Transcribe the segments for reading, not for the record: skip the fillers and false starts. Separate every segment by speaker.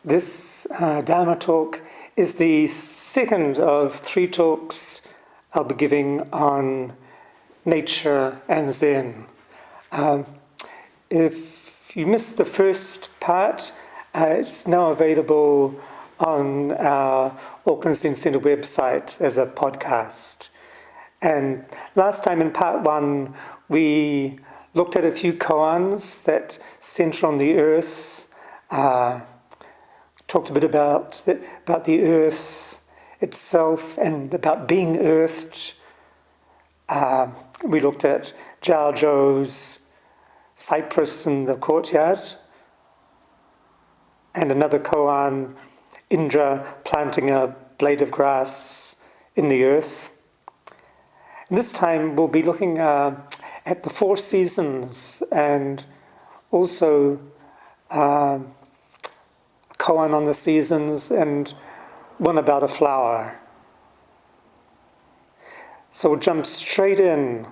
Speaker 1: This Dharma talk is the second of 3 talks I'll be giving on nature and Zen. If you missed the first part, it's now available on our Auckland Zen Centre website as a podcast. And last time in part 1, we looked at a few koans that center on the earth, talked a bit about the earth itself and about being earthed. We looked at Zhao Zhou's cypress in the courtyard, and another koan, Indra planting a blade of grass in the earth. And this time we'll be looking at the 4 seasons and also a koan on the seasons and one about a flower. So we'll jump straight in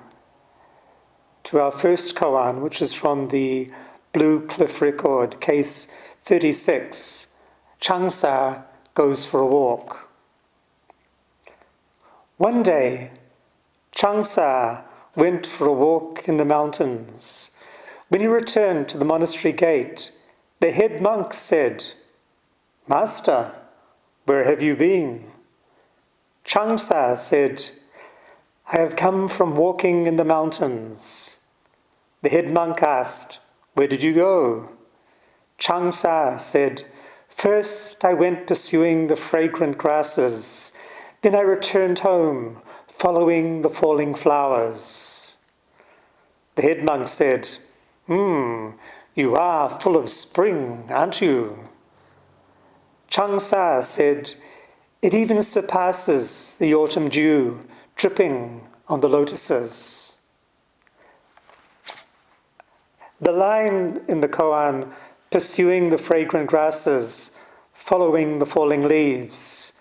Speaker 1: to our first koan, which is from the Blue Cliff Record, case 36. Changsa goes for a walk. One day, Changsa went for a walk in the mountains. When he returned to the monastery gate, the head monk said, "Master, where have you been?" Changsa said, "I have come from walking in the mountains." The head monk asked, "Where did you go?" Changsa said, "First I went pursuing the fragrant grasses. Then I returned home, following the falling flowers." The head monk said, "You are full of spring, aren't you?" Changsa said, "It even surpasses the autumn dew dripping on the lotuses." The line in the koan, "pursuing the fragrant grasses, following the falling leaves,"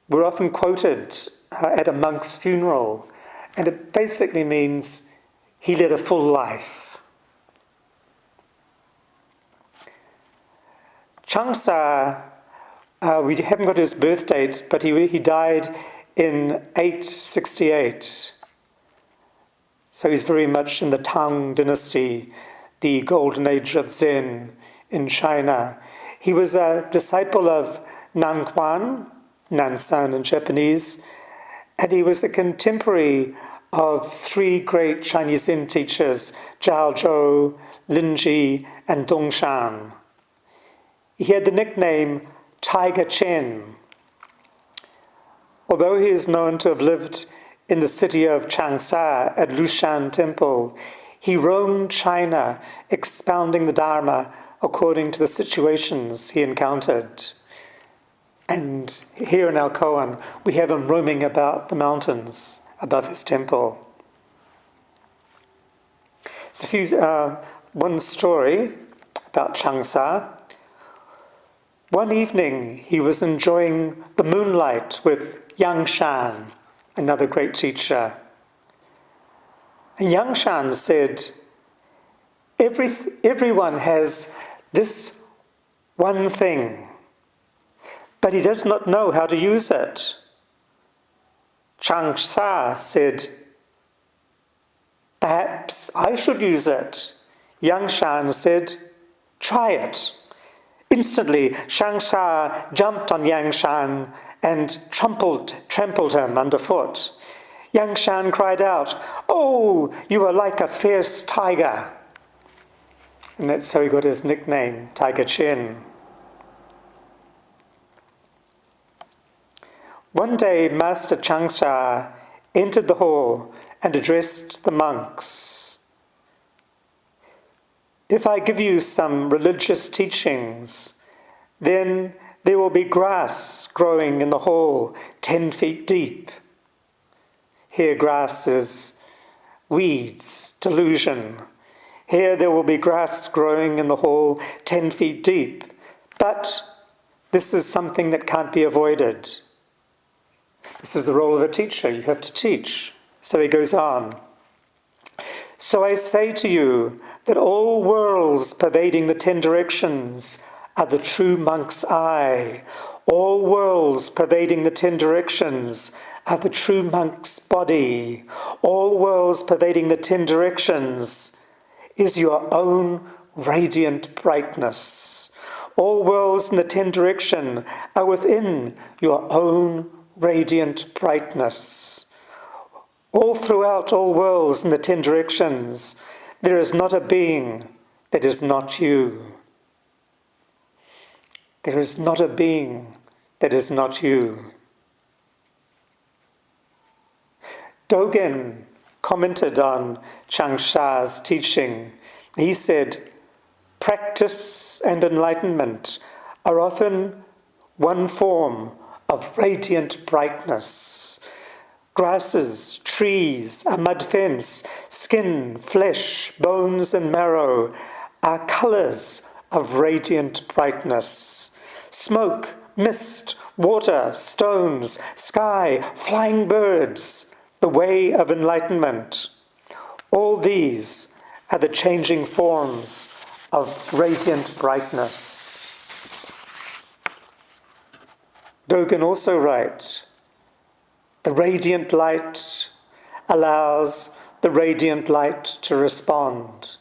Speaker 1: were often quoted at a monk's funeral, and it basically means he led a full life. Changsa, we haven't got his birth date, but he died in 868. So he's very much in the Tang dynasty, the golden age of Zen in China. He was a disciple of Nanquan, Nansan in Japanese, and he was a contemporary of 3 great Chinese Zen teachers, Zhao Zhou, Linji, and Dongshan. He had the nickname Tiger Chen. Although he is known to have lived in the city of Changsha at Lushan Temple, he roamed China, expounding the Dharma according to the situations he encountered. And here in our koan, we have him roaming about the mountains above his temple. So one story about Changsha. One evening, he was enjoying the moonlight with Yang Shan, another great teacher. And Yang Shan said, everyone has this one thing, but he does not know how to use it. Changsha said, "Perhaps I should use it." Yang Shan said, "Try it." Instantly, Changsha jumped on Yang Shan and trampled him underfoot. Yang Shan cried out, "Oh, you are like a fierce tiger." And that's how he got his nickname, Tiger Chen. One day, Master Changsha entered the hall and addressed the monks. "If I give you some religious teachings, then there will be grass growing in the hall 10 feet deep." Here grass is weeds, delusion. Here there will be grass growing in the hall 10 feet deep. But this is something that can't be avoided. This is the role of a teacher. You have to teach. So he goes on. So I say to you that all worlds pervading the 10 directions are the true monk's eye. All worlds pervading the 10 directions are the true monk's body. All worlds pervading the 10 directions is your own radiant brightness. All worlds in the 10 direction are within your own radiant brightness. All throughout all worlds in the 10 directions, there is not a being that is not you. There is not a being that is not you. Dogen commented on Changsha's teaching. He said, practice and enlightenment are often one form of radiant brightness. Grasses, trees, a mud fence, skin, flesh, bones and marrow are colours of radiant brightness. Smoke, mist, water, stones, sky, flying birds, the way of enlightenment. All these are the changing forms of radiant brightness. Dogen also writes, the radiant light allows the radiant light to respond.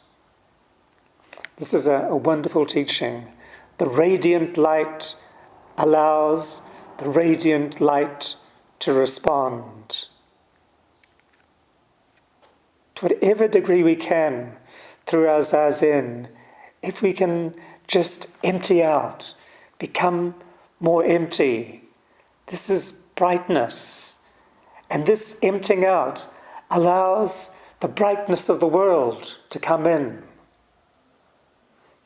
Speaker 1: This is a wonderful teaching. The radiant light allows the radiant light to respond. To whatever degree we can through our Zazen, if we can just empty out, become more empty, this is brightness. And this emptying out allows the brightness of the world to come in.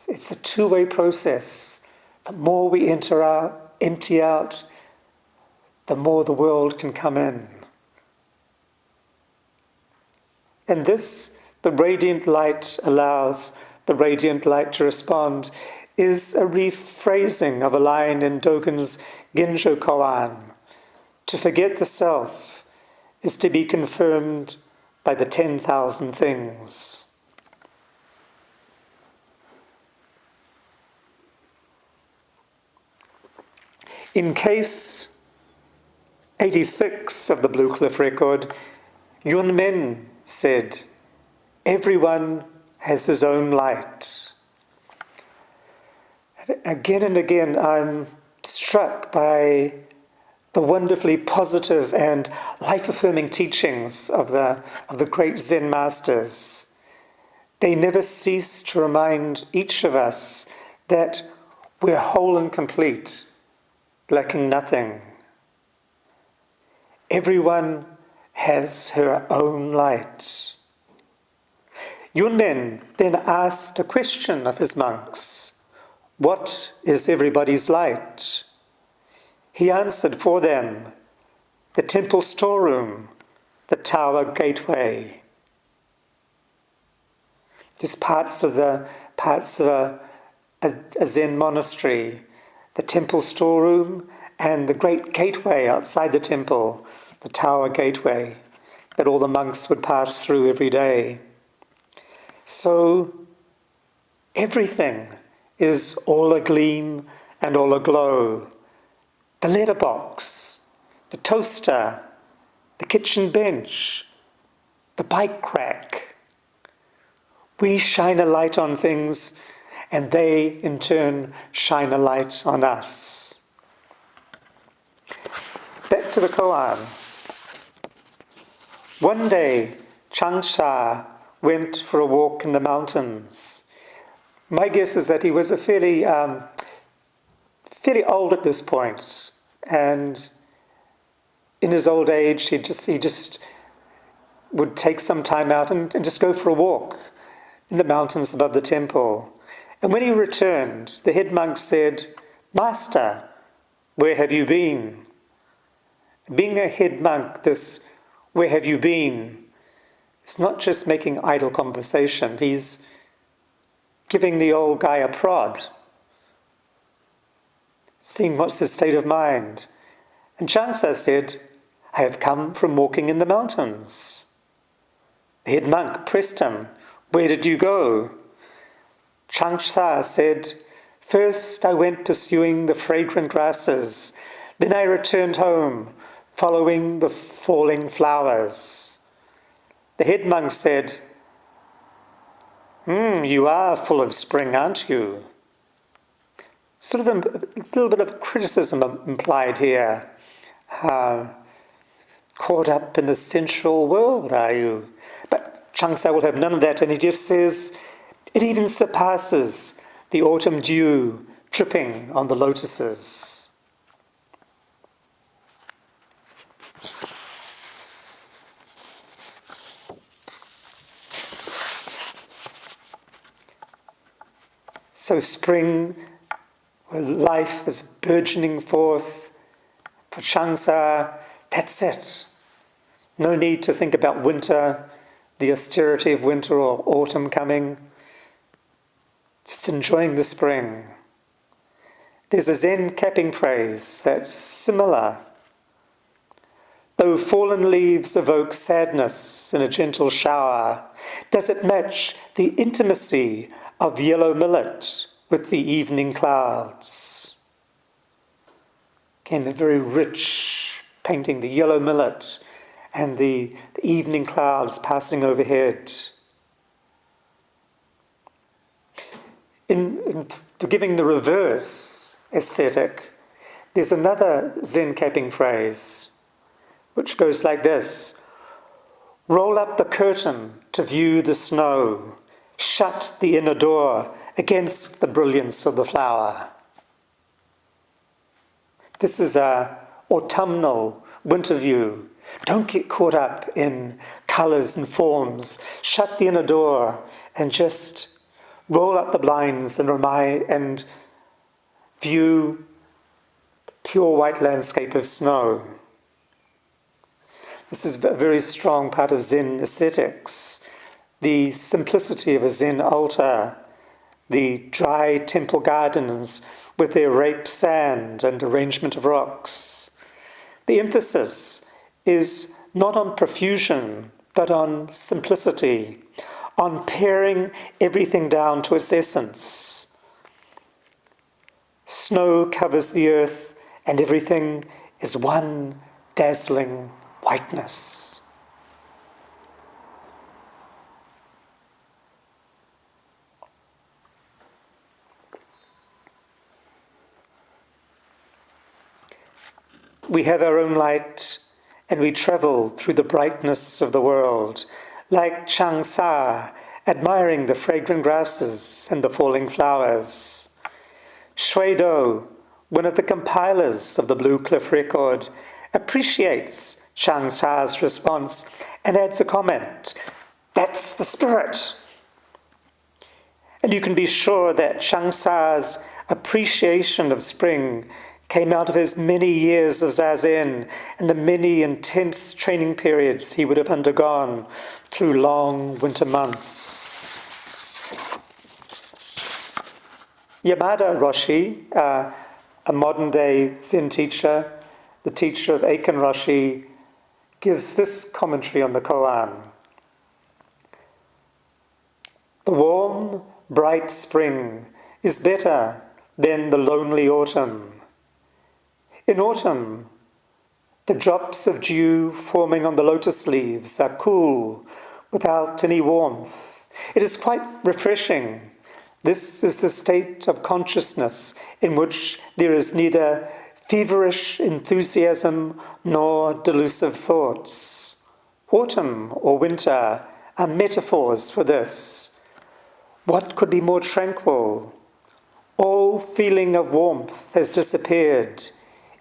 Speaker 1: It's a two-way process. The more we empty out, the more the world can come in. And this, the radiant light allows the radiant light to respond, is a rephrasing of a line in Dogen's Ginjo Koan. To forget the self is to be confirmed by the 10,000 things. In case 86 of the Blue Cliff Record, Yun Men said, everyone has his own light. Again and again I'm struck by the wonderfully positive and life-affirming teachings of the great Zen masters. They never cease to remind each of us that we're whole and complete, lacking nothing. Everyone has her own light. Yunmen then asked a question of his monks. What is everybody's light? He answered for them, the temple storeroom, the tower gateway. Just parts of a Zen monastery, the temple storeroom and the great gateway outside the temple, the tower gateway, that all the monks would pass through every day. So everything is all agleam and all aglow. The letterbox, the toaster, the kitchen bench, the bike rack. We shine a light on things, and they, in turn, shine a light on us. Back to the koan. One day, Changsha went for a walk in the mountains. My guess is that he was a fairly old at this point, and in his old age, he just would take some time out and just go for a walk in the mountains above the temple. And when he returned, the head monk said, "Master, where have you been?" Being a head monk, this "where have you been?" is not just making idle conversation. He's giving the old guy a prod, seeing what's his state of mind. And Changsha said, "I have come from walking in the mountains." The head monk pressed him. "Where did you go?" Changsa said, "First I went pursuing the fragrant grasses. Then I returned home, following the falling flowers." The head monk said, "You are full of spring, aren't you?" Sort of a little bit of criticism implied here. Caught up in the sensual world, are you? But Changsa will have none of that, and he just says, it even surpasses the autumn dew dripping on the lotuses. So spring, where life is burgeoning forth, for Changsa, that's it. No need to think about winter, the austerity of winter or autumn coming. Just enjoying the spring. There's a Zen capping phrase that's similar. Though fallen leaves evoke sadness in a gentle shower, does it match the intimacy of yellow millet with the evening clouds? Again, the very rich painting, the yellow millet and the evening clouds passing overhead. In giving the reverse aesthetic, there's another Zen capping phrase, which goes like this: roll up the curtain to view the snow, shut the inner door against the brilliance of the flower. This is a autumnal winter view. Don't get caught up in colours and forms. Shut the inner door and just roll up the blinds and view the pure white landscape of snow. This is a very strong part of Zen aesthetics. The simplicity of a Zen altar, the dry temple gardens with their raked sand and arrangement of rocks. The emphasis is not on profusion, but on simplicity, on paring everything down to its essence. Snow covers the earth, and everything is one dazzling whiteness. We have our own light, and we travel through the brightness of the world, like Changsa, admiring the fragrant grasses and the falling flowers. Shuido, one of the compilers of the Blue Cliff Record, appreciates Changsa's response and adds a comment: "That's the spirit." And you can be sure that Changsa's appreciation of spring came out of his many years of Zazen and the many intense training periods he would have undergone through long winter months. Yamada Roshi, a modern-day Zen teacher, the teacher of Aitken Roshi, gives this commentary on the koan. The warm, bright spring is better than the lonely autumn. In autumn, the drops of dew forming on the lotus leaves are cool, without any warmth. It is quite refreshing. This is the state of consciousness in which there is neither feverish enthusiasm nor delusive thoughts. Autumn or winter are metaphors for this. What could be more tranquil? All feeling of warmth has disappeared,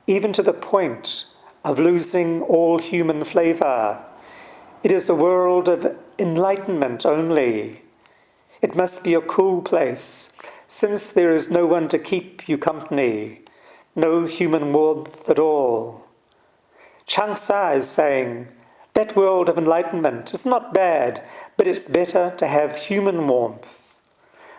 Speaker 1: even to the point of losing all human flavour. It is a world of enlightenment only. It must be a cool place, since there is no one to keep you company, no human warmth at all. Changsa is saying, that world of enlightenment is not bad, but it's better to have human warmth.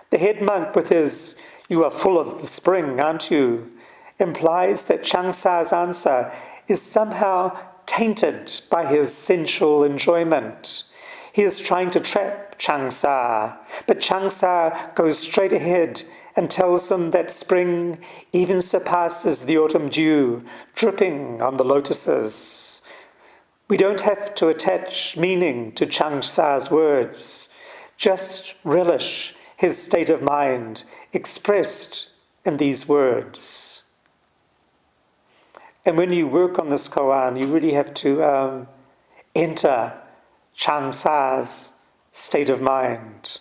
Speaker 1: The head monk with his, "You are full of the spring, aren't you?" implies that Changsa's answer is somehow tainted by his sensual enjoyment. He is trying to trap Changsa, but Changsa goes straight ahead and tells him that spring even surpasses the autumn dew dripping on the lotuses. We don't have to attach meaning to Changsa's words, just relish his state of mind expressed in these words. And when you work on this koan, you really have to enter Changsa's state of mind.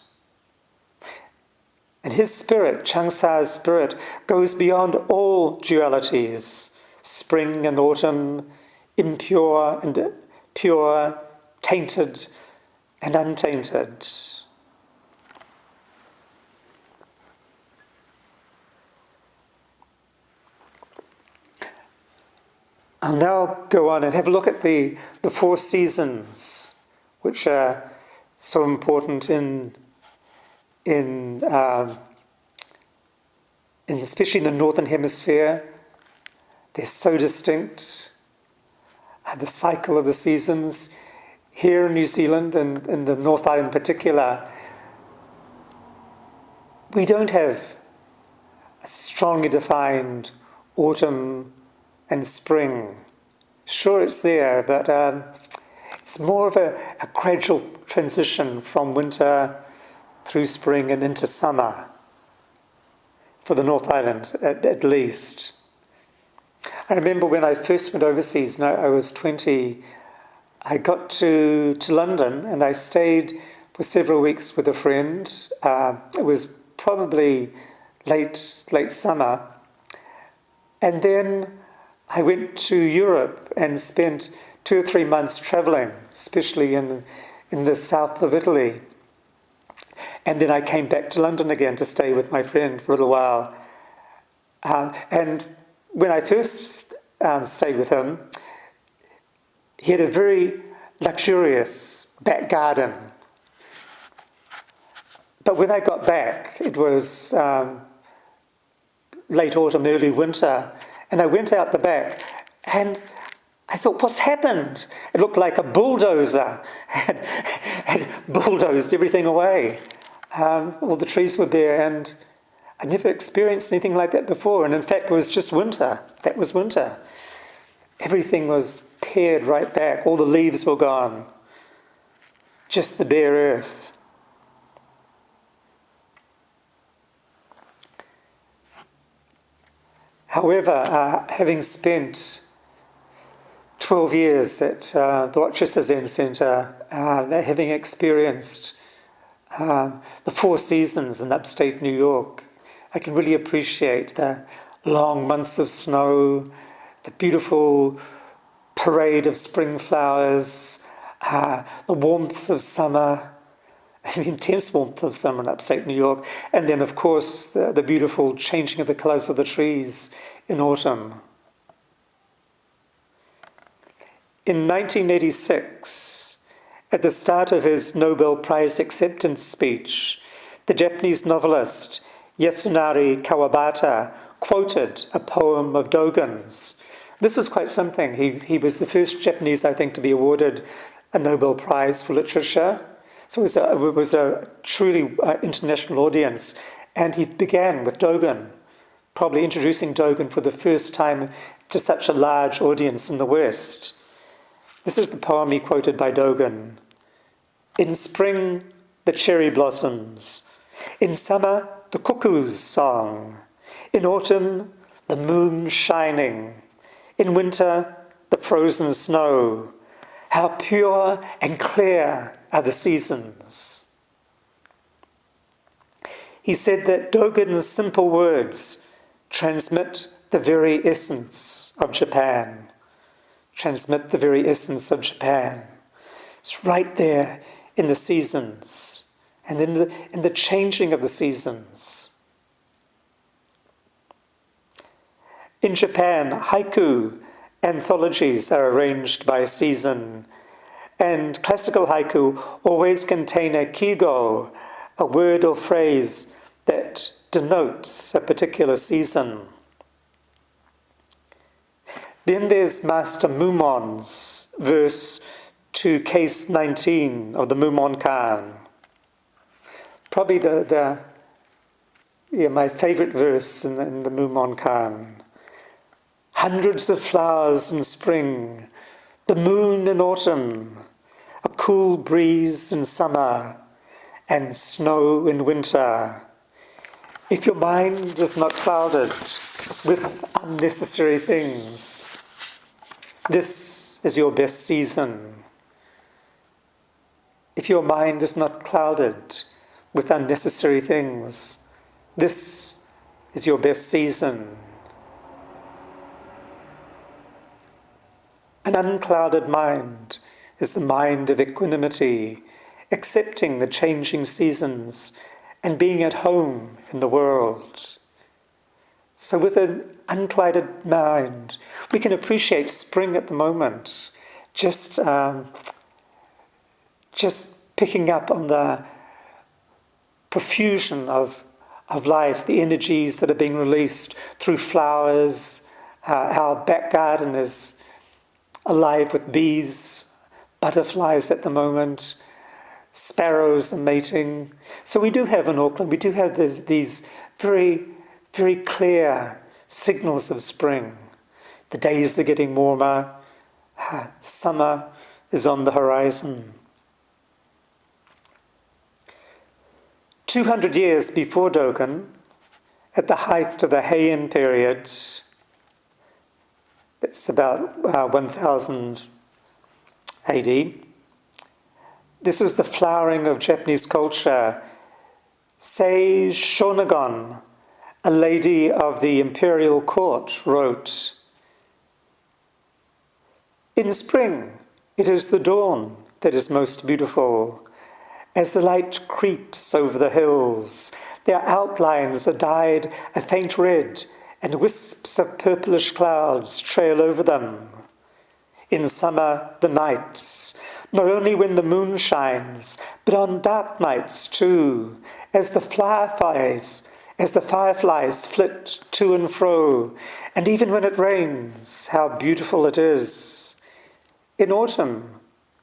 Speaker 1: And his spirit, Changsa's spirit, goes beyond all dualities, spring and autumn, impure and pure, tainted and untainted. I'll now go on and have a look at the four seasons, which are so important in especially in the Northern Hemisphere. They're so distinct. The cycle of the seasons. Here in New Zealand and in the North Island in particular, we don't have a strongly defined autumn and spring. Sure, it's there, but it's more of a gradual transition from winter through spring and into summer, for the North Island at least. I remember when I first went overseas, I was 20, I got to London and I stayed for several weeks with a friend. It was probably late summer. And then I went to Europe and spent 2 or 3 months travelling, especially in the south of Italy. And then I came back to London again to stay with my friend for a little while. And when I first stayed with him, he had a very luxurious back garden. But when I got back, it was late autumn, early winter, and I went out the back and I thought, what's happened? It looked like a bulldozer had bulldozed everything away. All the trees were bare, and I'd never experienced anything like that before. And in fact, it was just winter. That was winter. Everything was pared right back. All the leaves were gone. Just the bare earth. However, having spent 12 years at the Rochester Zen Centre, having experienced the four seasons in upstate New York, I can really appreciate the long months of snow, the beautiful parade of spring flowers, the warmth of summer, the intense warmth of summer in upstate New York, and then, of course, the beautiful changing of the colours of the trees in autumn. In 1986, at the start of his Nobel Prize acceptance speech, the Japanese novelist Yasunari Kawabata quoted a poem of Dogen's. This was quite something. He was the first Japanese, I think, to be awarded a Nobel Prize for literature. So it was a truly international audience. And he began with Dogen, probably introducing Dogen for the first time to such a large audience in the West. This is the poem he quoted by Dogen. In spring, the cherry blossoms. In summer, the cuckoo's song. In autumn, the moon shining. In winter, the frozen snow. How pure and clear are the seasons. He said that Dogen's simple words transmit the very essence of Japan. Transmit the very essence of Japan. It's right there in the seasons and in the changing of the seasons. In Japan, haiku anthologies are arranged by season, and classical haiku always contain a kigo, a word or phrase that denotes a particular season. Then there's Master Mumon's verse to case 19 of the Mumonkan. Probably my favorite verse in the Mumonkan. Hundreds of flowers in spring, the moon in autumn, a cool breeze in summer, and snow in winter. If your mind is not clouded with unnecessary things, this is your best season. If your mind is not clouded with unnecessary things, this is your best season. An unclouded mind is the mind of equanimity, accepting the changing seasons and being at home in the world. So with an unclouded mind, we can appreciate spring at the moment, just picking up on the profusion of life, the energies that are being released through flowers. Our back garden is alive with bees, butterflies at the moment, sparrows are mating. So we do have in Auckland, we do have these very, very clear signals of spring. The days are getting warmer, summer is on the horizon. 200 years before Dogen, at the height of the Heian period, it's about 1000 AD, this was the flowering of Japanese culture. Sei Shonagon, a lady of the imperial court, wrote, "In spring, it is the dawn that is most beautiful. As the light creeps over the hills, their outlines are dyed a faint red, and wisps of purplish clouds trail over them. In summer, the nights, not only when the moon shines, but on dark nights too, as the fireflies flit to and fro, and even when it rains, how beautiful it is. In autumn,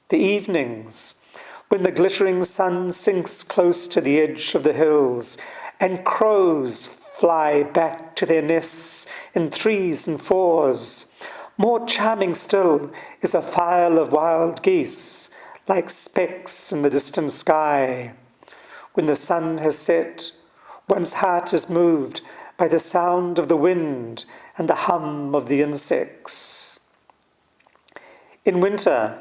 Speaker 1: the evenings, when the glittering sun sinks close to the edge of the hills, and crows fly back to their nests in threes and fours. More charming still is a file of wild geese, like specks in the distant sky. When the sun has set, one's heart is moved by the sound of the wind and the hum of the insects. In winter,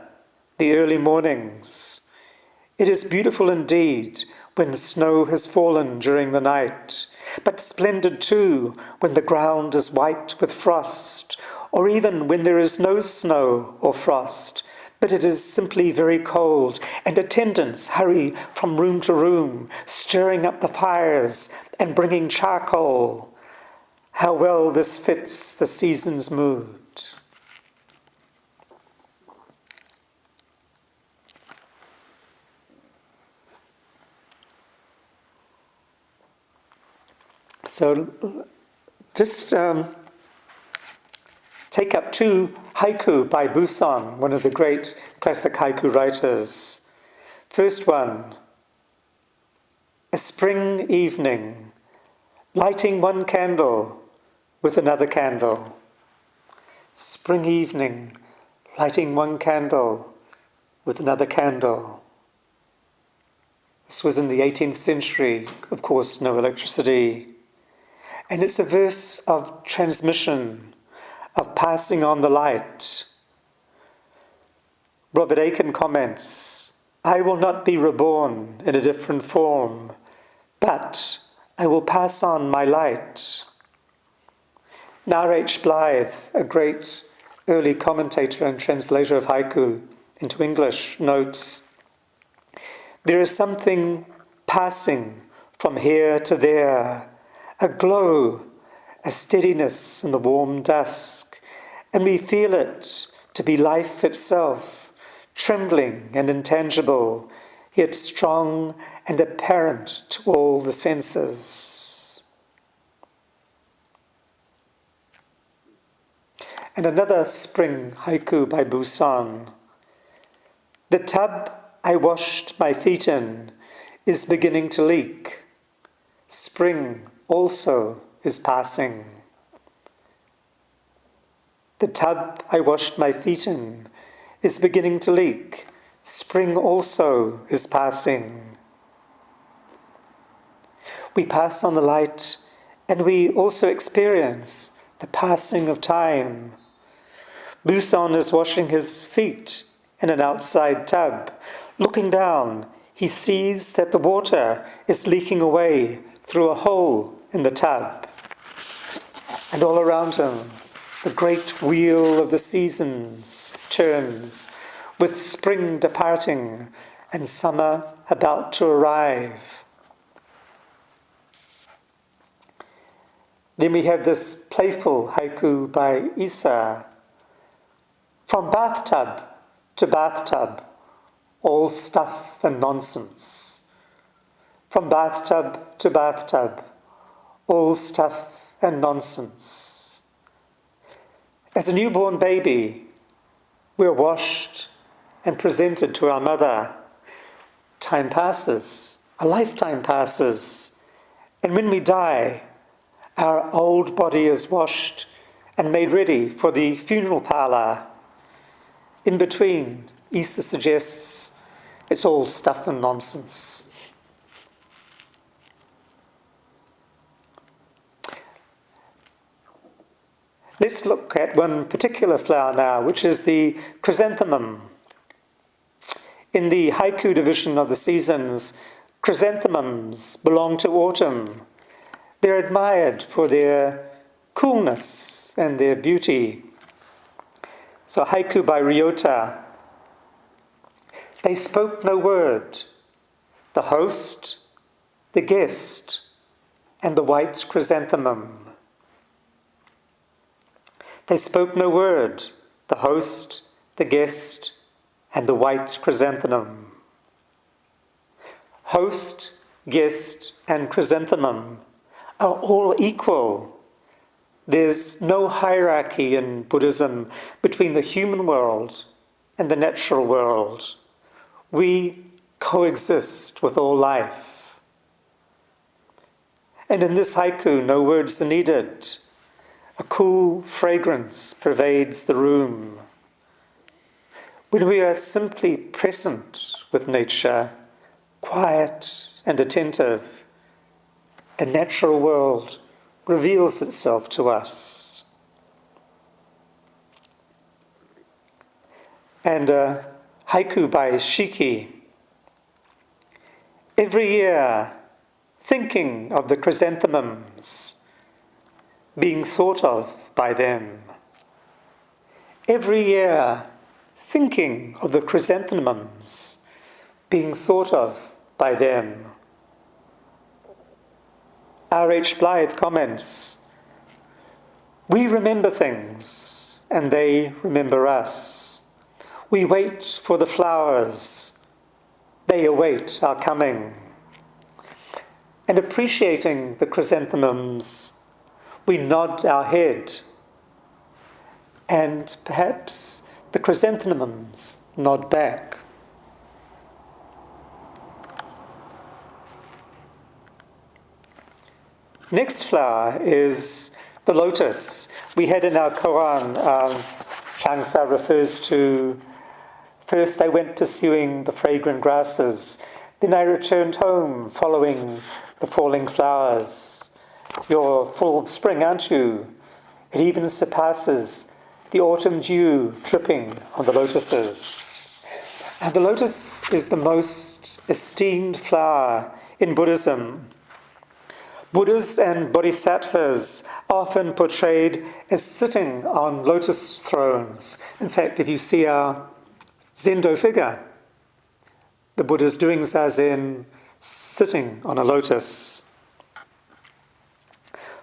Speaker 1: the early mornings, it is beautiful indeed when snow has fallen during the night, but splendid too when the ground is white with frost, or even when there is no snow or frost, but it is simply very cold, and attendants hurry from room to room, stirring up the fires and bringing charcoal. How well this fits the season's mood." So just take up two haiku by Busan, one of the great classic haiku writers. First one, a spring evening, lighting one candle with another candle. Spring evening, lighting one candle with another candle. This was in the 18th century, of course, no electricity. And it's a verse of transmission, of passing on the light. Robert Aitken comments, "I will not be reborn in a different form, but I will pass on my light." Now H. Blythe, a great early commentator and translator of haiku into English, notes, "There is something passing from here to there, a glow, a steadiness in the warm dusk, and we feel it to be life itself, trembling and intangible, yet strong and apparent to all the senses." And another spring haiku by Busan. The tub I washed my feet in is beginning to leak. Spring also is passing. The tub I washed my feet in is beginning to leak. Spring also is passing. We pass on the light, and we also experience the passing of time. Busan is washing his feet in an outside tub. Looking down, he sees that the water is leaking away through a hole in the tub. And all around him, the great wheel of the seasons turns, with spring departing and summer about to arrive. Then we have this playful haiku by Isa. From bathtub to bathtub, all stuff and nonsense. From bathtub to bathtub, all stuff and nonsense. As a newborn baby, we're washed and presented to our mother. Time passes, a lifetime passes, and when we die, our old body is washed and made ready for the funeral parlour. In between, Isa suggests, it's all stuff and nonsense. Let's look at one particular flower now, which is the chrysanthemum. In the haiku division of the seasons, chrysanthemums belong to autumn. They're admired for their coolness and their beauty. So haiku by Ryota. They spoke no word, the host, the guest, and the white chrysanthemum. They spoke no word, the host, the guest, and the white chrysanthemum. Host, guest, and chrysanthemum are all equal. There's no hierarchy in Buddhism between the human world and the natural world. We coexist with all life. And in this haiku, no words are needed. A cool fragrance pervades the room. When we are simply present with nature, quiet and attentive, the natural world reveals itself to us. And a haiku by Shiki. Every year, thinking of the chrysanthemums, being thought of by them. Every year, thinking of the chrysanthemums, being thought of by them. R.H. Blythe comments, we remember things, and they remember us. We wait for the flowers, they await our coming. And appreciating the chrysanthemums, we nod our head, and perhaps the chrysanthemums nod back. Next flower is the lotus. We had in our koan, Changsa refers to, first I went pursuing the fragrant grasses, then I returned home following the falling flowers. You're full of spring, aren't you? It even surpasses the autumn dew dripping on the lotuses. And the lotus is the most esteemed flower in Buddhism. Buddhas and bodhisattvas are often portrayed as sitting on lotus thrones. In fact, if you see our Zendo figure, the Buddha's doing Zazen, sitting on a lotus.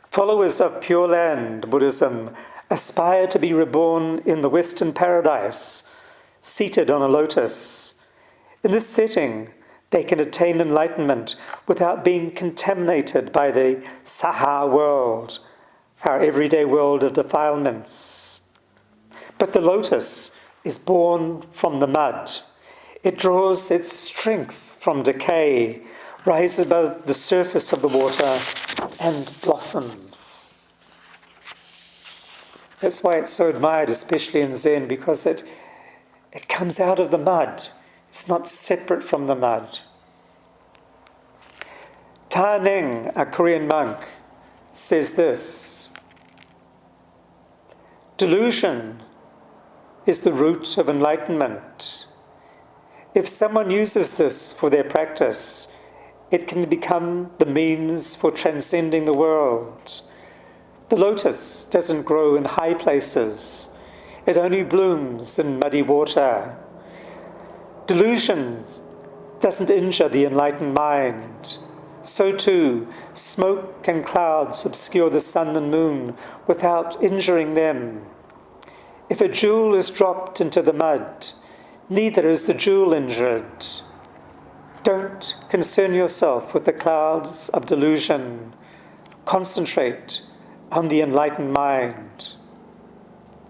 Speaker 1: Followers of Pure Land Buddhism aspire to be reborn in the Western paradise, seated on a lotus. In this setting, they can attain enlightenment without being contaminated by the Saha world, our everyday world of defilements. But the lotus is born from the mud. It draws its strength from decay, rises above the surface of the water, and blossoms. That's why it's so admired, especially in Zen, because it comes out of the mud. It's not separate from the mud. Ta Ning, a Korean monk, says this: delusion is the root of enlightenment. If someone uses this for their practice, it can become the means for transcending the world. The lotus doesn't grow in high places. It only blooms in muddy water. Delusion doesn't injure the enlightened mind. So too, smoke and clouds obscure the sun and moon without injuring them. If a jewel is dropped into the mud, neither is the jewel injured. Don't concern yourself with the clouds of delusion. Concentrate on the enlightened mind,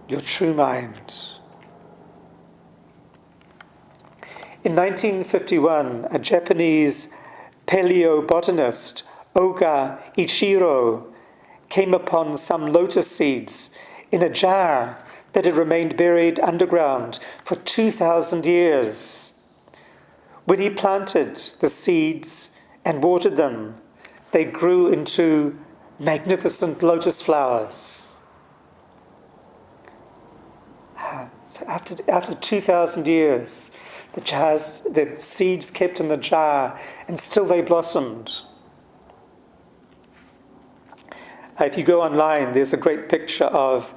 Speaker 1: your true mind. In 1951, a Japanese paleobotanist, Oga Ichiro, came upon some lotus seeds in a jar that had remained buried underground for 2,000 years. When he planted the seeds and watered them, they grew into magnificent lotus flowers. So after 2,000 years, the seeds kept in the jar, and still they blossomed. If you go online, there's a great picture of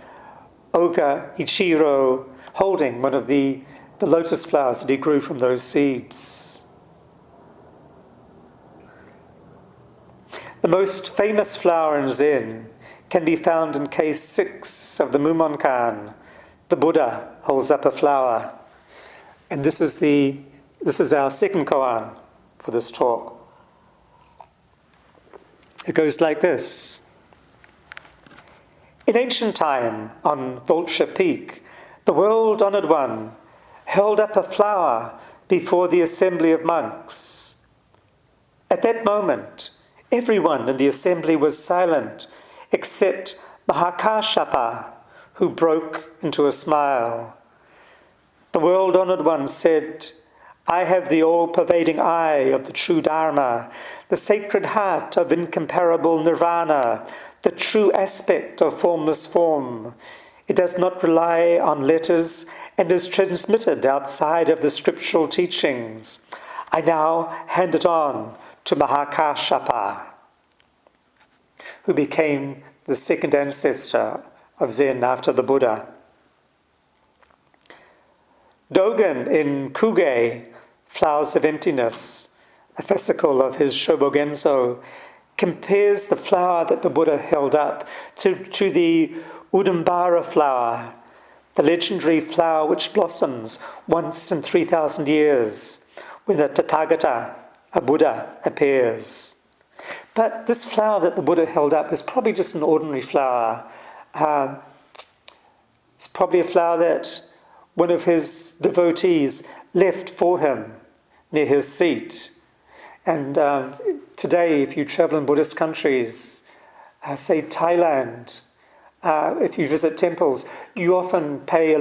Speaker 1: Oga Ichiro holding one of the lotus flowers that he grew from those seeds. The most famous flower in Zen can be found in case 6 of the Mumonkan. The Buddha holds up a flower. And this is our second koan for this talk. It goes like this. In ancient time, on Vulture Peak, the world-honored one held up a flower before the assembly of monks. At that moment, everyone in the assembly was silent, except Mahakashapa, who broke into a smile. The world-honored one said, I have the all-pervading eye of the true Dharma, the sacred heart of incomparable nirvana, the true aspect of formless form. It does not rely on letters and is transmitted outside of the scriptural teachings. I now hand it on to Mahakashapa, who became the second ancestor of Zen after the Buddha. Dogen in Kuge, Flowers of Emptiness, a fascicle of his Shobogenzo, compares the flower that the Buddha held up to the Udambara flower, the legendary flower which blossoms once in 3,000 years when a Tathagata, a Buddha, appears. But this flower that the Buddha held up is probably just an ordinary flower. It's probably a flower that one of his devotees left for him near his seat. And today, if you travel in Buddhist countries, say Thailand, if you visit temples, you often pay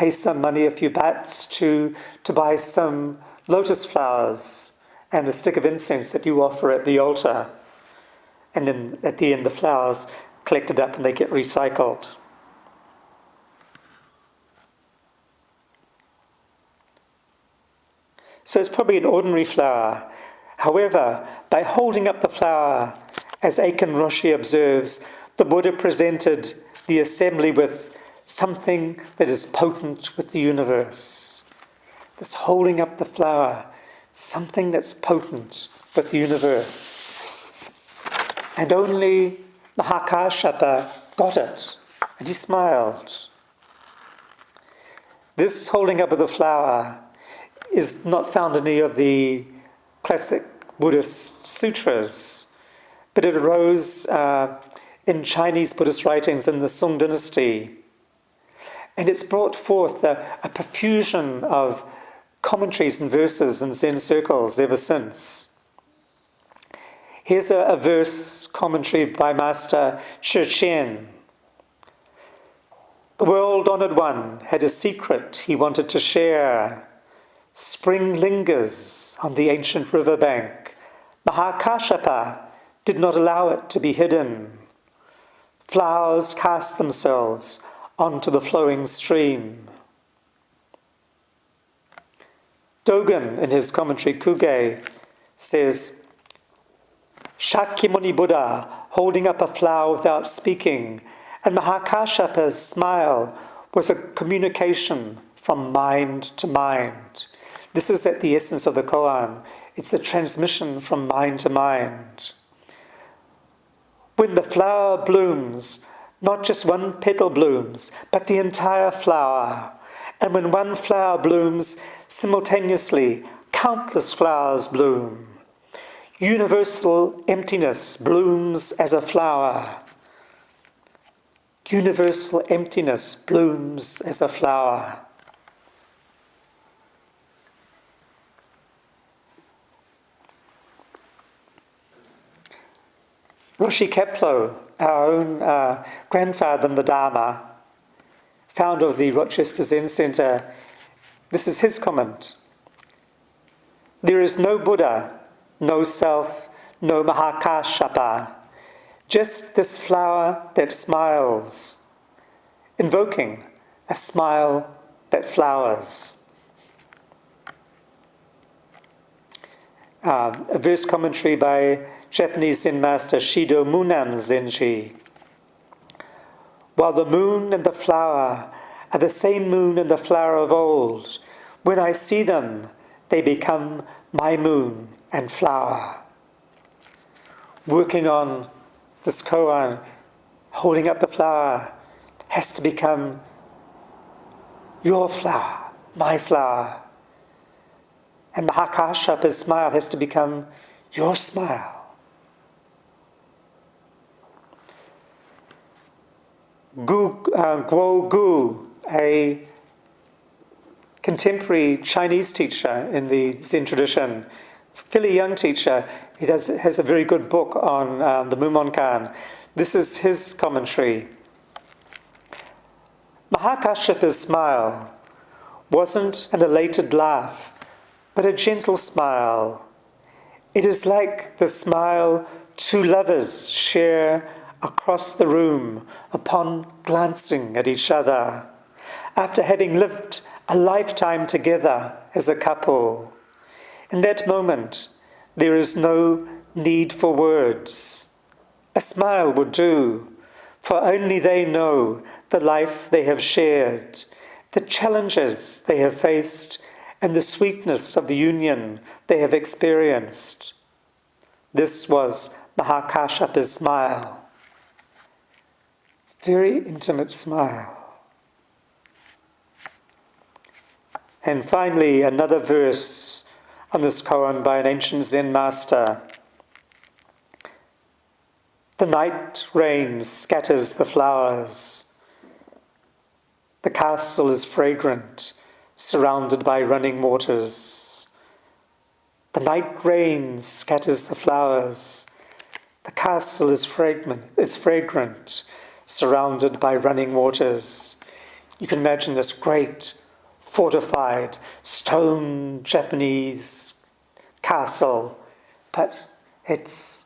Speaker 1: some money, a few bahts, to buy some lotus flowers and a stick of incense that you offer at the altar. And then at the end, the flowers collected up and they get recycled. So it's probably an ordinary flower. However, by holding up the flower, as Aitken Roshi observes, the Buddha presented the assembly with something that is potent with the universe. This holding up the flower, something that's potent with the universe. And only Mahakashapa got it, and he smiled. This holding up of the flower is not found in any of the classic Buddhist sutras, but it arose in Chinese Buddhist writings in the Sung dynasty. And it's brought forth a profusion of commentaries and verses in Zen circles ever since. Here's a verse commentary by Master Shi Chen. The world-honoured one had a secret he wanted to share. Spring lingers on the ancient riverbank. Mahakashapa did not allow it to be hidden. Flowers cast themselves onto the flowing stream. Dogen, in his commentary Kuge, says, Shakyamuni Buddha holding up a flower without speaking, and Mahakashapa's smile was a communication from mind to mind. This is at the essence of the koan. It's a transmission from mind to mind. When the flower blooms, not just one petal blooms, but the entire flower. And when one flower blooms, simultaneously, countless flowers bloom. Universal emptiness blooms as a flower. Universal emptiness blooms as a flower. Roshi Keplo, our own grandfather in the Dharma, founder of the Rochester Zen Center, this is his comment. There is no Buddha, no self, no Mahakashapa, just this flower that smiles, invoking a smile that flowers. A verse commentary by Japanese Zen master Shido Munan Zenji. While the moon and the flower are the same moon and the flower of old, when I see them, they become my moon and flower. Working on this koan, holding up the flower, has to become your flower, my flower. And Mahakashapa's smile has to become your smile. Guo Gu, a contemporary Chinese teacher in the Zen tradition, fairly young teacher, he has a very good book on the Mumonkan. This is his commentary. Mahakashapa's smile wasn't an elated laugh, but a gentle smile. It is like the smile two lovers share across the room upon glancing at each other, after having lived a lifetime together as a couple. In that moment, there is no need for words. A smile would do, for only they know the life they have shared, the challenges they have faced, and the sweetness of the union they have experienced. This was Mahakashapa's smile. Very intimate smile. And finally, another verse on this koan by an ancient Zen master. The night rain scatters the flowers. The castle is fragrant, surrounded by running waters. The night rain scatters the flowers. The castle is fragrant, surrounded by running waters. You can imagine this great, fortified, stone Japanese castle, but it's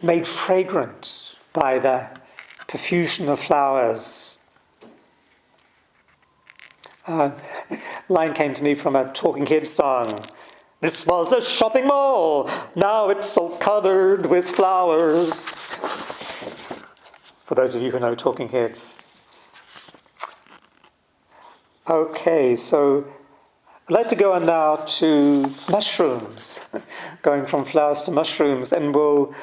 Speaker 1: made fragrant by the profusion of flowers. Line came to me from a Talking Heads song. This was a shopping mall, now it's all covered with flowers. For those of you who know Talking Heads. Okay, so I'd like to go on now to mushrooms, going from flowers to mushrooms, and we'll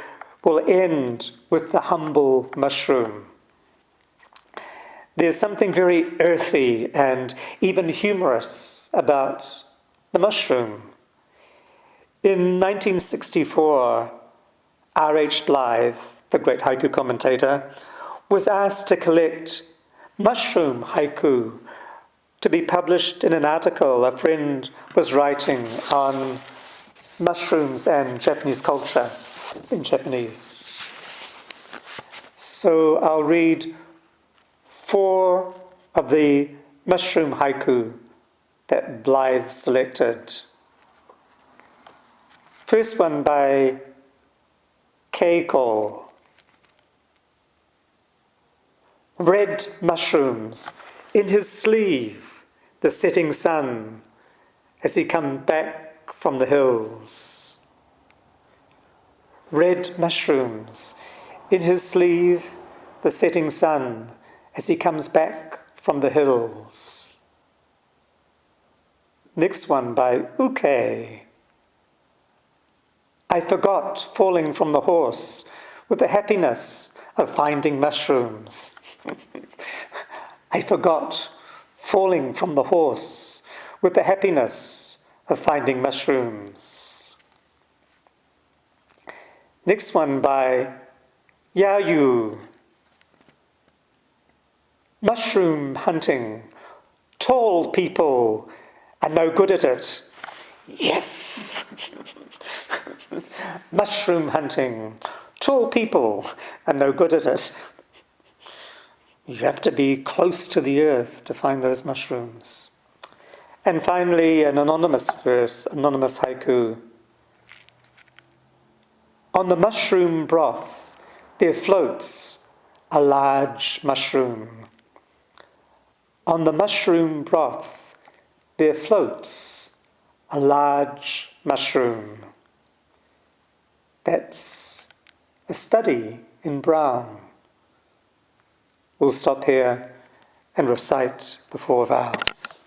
Speaker 1: end with the humble mushroom. There's something very earthy and even humorous about the mushroom. In 1964, R.H. Blythe, the great haiku commentator, was asked to collect mushroom haiku, to be published in an article a friend was writing on mushrooms and Japanese culture in Japanese. So I'll read 4 of the mushroom haiku that Blythe selected. First one by Keiko. Red mushrooms in his sleeve, the setting sun, as he comes back from the hills. Red mushrooms in his sleeve, the setting sun, as he comes back from the hills. Next one by Uke. I forgot falling from the horse with the happiness of finding mushrooms. I forgot falling from the horse with the happiness of finding mushrooms. Next one by Yayu. Mushroom hunting. Tall people are no good at it. Yes! Mushroom hunting. Tall people are no good at it. You have to be close to the earth to find those mushrooms. And finally, an anonymous verse, anonymous haiku. On the mushroom broth, there floats a large mushroom. On the mushroom broth, there floats a large mushroom. That's a study in Brown. We'll stop here and recite the 4 vows.